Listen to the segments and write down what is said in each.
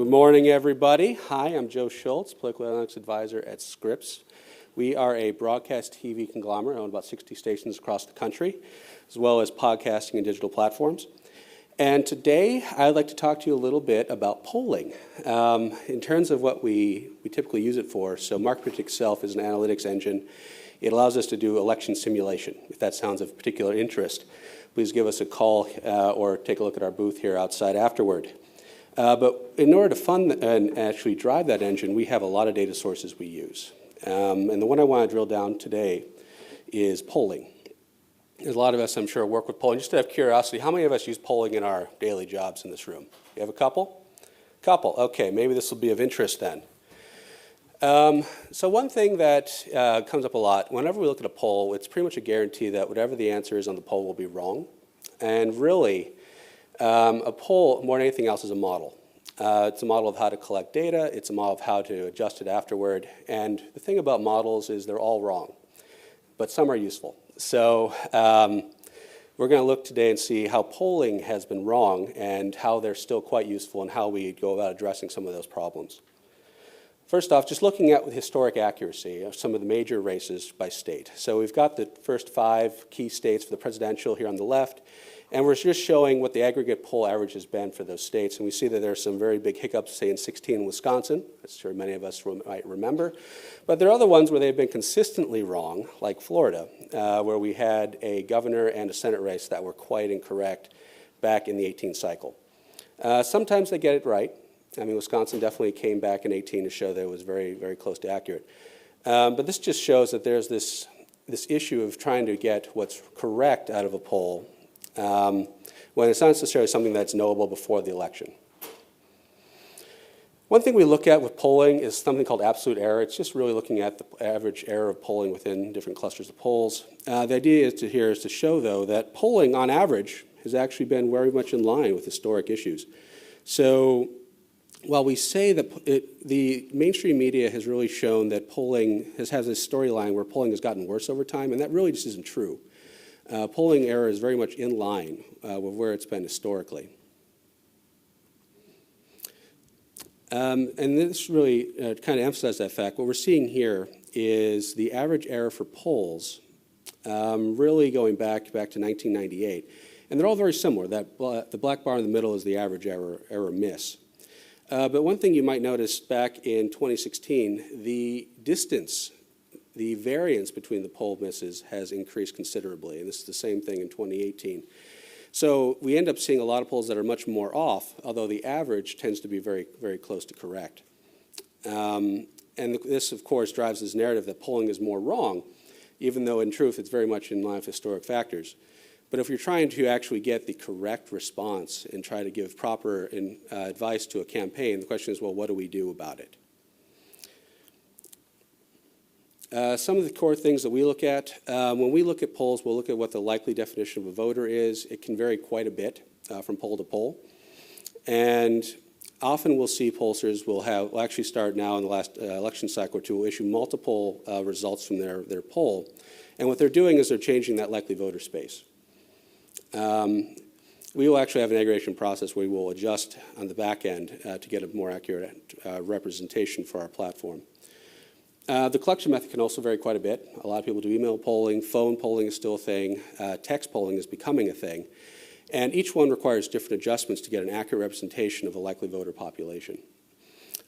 Good morning, everybody. Hi, I'm Joe Schultz, Political Analytics Advisor at Scripps. We are a broadcast TV conglomerate on about 60 stations across the country, as well as podcasting and digital platforms. And today, I'd like to talk to you a little bit about polling. In terms of what we typically use it for, so MarketPredict itself is an analytics engine. It allows us to do election simulation. If that sounds of particular interest, please give us a call or take a look at our booth here outside afterward. But in order to fund and actually drive that engine, we have a lot of data sources we use. And the one I want to drill down today is polling. There's a lot of us, I'm sure, work with polling. Just out of curiosity, how many of us use polling in our daily jobs in this room? You have a couple? Couple. Okay, maybe this will be of interest then. So one thing that comes up a lot, whenever we look at a poll, it's pretty much a guarantee that whatever the answer is on the poll will be wrong. And really, a poll, more than anything else, is a model. It's a model of how to collect data. It's a model of how to adjust it afterward. And the thing about models is they're all wrong, but some are useful. So we're going to look today and see how polling has been wrong and how they're still quite useful and how we go about addressing some of those problems. First off, just looking at historic accuracy of some of the major races by state. So we've got the first 5 key states for the presidential here on the left. And we're just showing what the aggregate poll average has been for those states. And we see that there are some very big hiccups, say in 16 in Wisconsin. I'm sure many of us might remember. But there are other ones where they've been consistently wrong, like Florida, where we had a governor and a Senate race that were quite incorrect back in the 18 cycle. Sometimes they get it right. I mean, Wisconsin definitely came back in 18 to show that it was very, very close to accurate. But this just shows that there's this issue of trying to get what's correct out of a poll when it's not necessarily something that's knowable before the election. One thing we look at with polling is something called absolute error. It's just really looking at the average error of polling within different clusters of polls. The idea is to show, though, that polling on average has actually been very much in line with historic issues. So while we say that the mainstream media has really shown that polling has this storyline where polling has gotten worse over time, and that really just isn't true. Polling error is very much in line with where it's been historically. And this really kind of emphasizes that fact. What we're seeing here is the average error for polls really going back to 1998. And they're all very similar. The black bar in the middle is the average error miss. But one thing you might notice back in 2016, the distance, the variance between the poll misses has increased considerably, and this is the same thing in 2018. So we end up seeing a lot of polls that are much more off, although the average tends to be very, very close to correct. And this, of course, drives this narrative that polling is more wrong, even though in truth it's very much in line with historic factors. But if you're trying to actually get the correct response and try to give proper advice to a campaign, the question is, well, what do we do about it? Some of the core things that we look at, when we look at polls, we'll look at what the likely definition of a voter is. It can vary quite a bit from poll to poll. And often we'll see pollsters will actually start now in the last election cycle or two, will issue multiple results from their poll. And what they're doing is they're changing that likely voter space. We will actually have an aggregation process where we will adjust on the back end to get a more accurate representation for our platform. The collection method can also vary quite a bit. A lot of people do email polling. Phone polling is still a thing. Text polling is becoming a thing. And each one requires different adjustments to get an accurate representation of a likely voter population.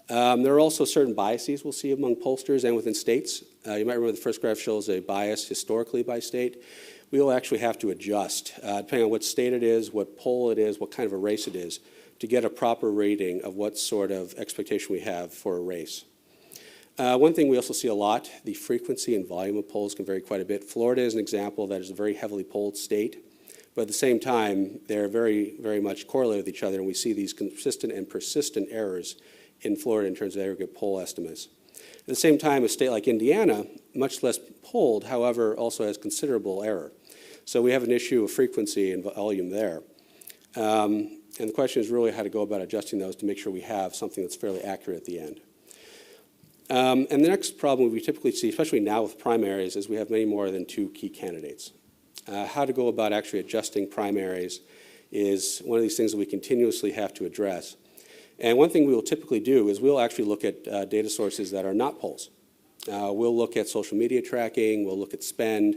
There are also certain biases we'll see among pollsters and within states. You might remember the first graph shows a bias historically by state. We will actually have to adjust, depending on what state it is, what poll it is, what kind of a race it is, to get a proper rating of what sort of expectation we have for a race. One thing we also see a lot, the frequency and volume of polls can vary quite a bit. Florida is an example that is a very heavily polled state, but at the same time, they're very, very much correlated with each other, and we see these consistent and persistent errors in Florida in terms of aggregate poll estimates. At the same time, a state like Indiana, much less polled, however, also has considerable error. So we have an issue of frequency and volume there. And the question is really how to go about adjusting those to make sure we have something that's fairly accurate at the end. And the next problem we typically see, especially now with primaries, is we have many more than 2 key candidates. How to go about actually adjusting primaries is one of these things that we continuously have to address. And one thing we will typically do is we'll actually look at data sources that are not polls. We'll look at social media tracking, we'll look at spend,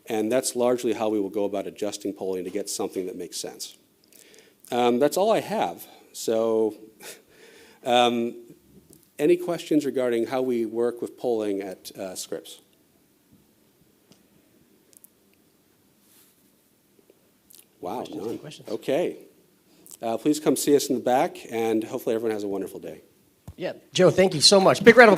and that's largely how we will go about adjusting polling to get something that makes sense. That's all I have. So any questions regarding how we work with polling at Scripps? Wow, none. Okay. Please come see us in the back, and hopefully everyone has a wonderful day. Yeah, Joe, thank you so much. Big round of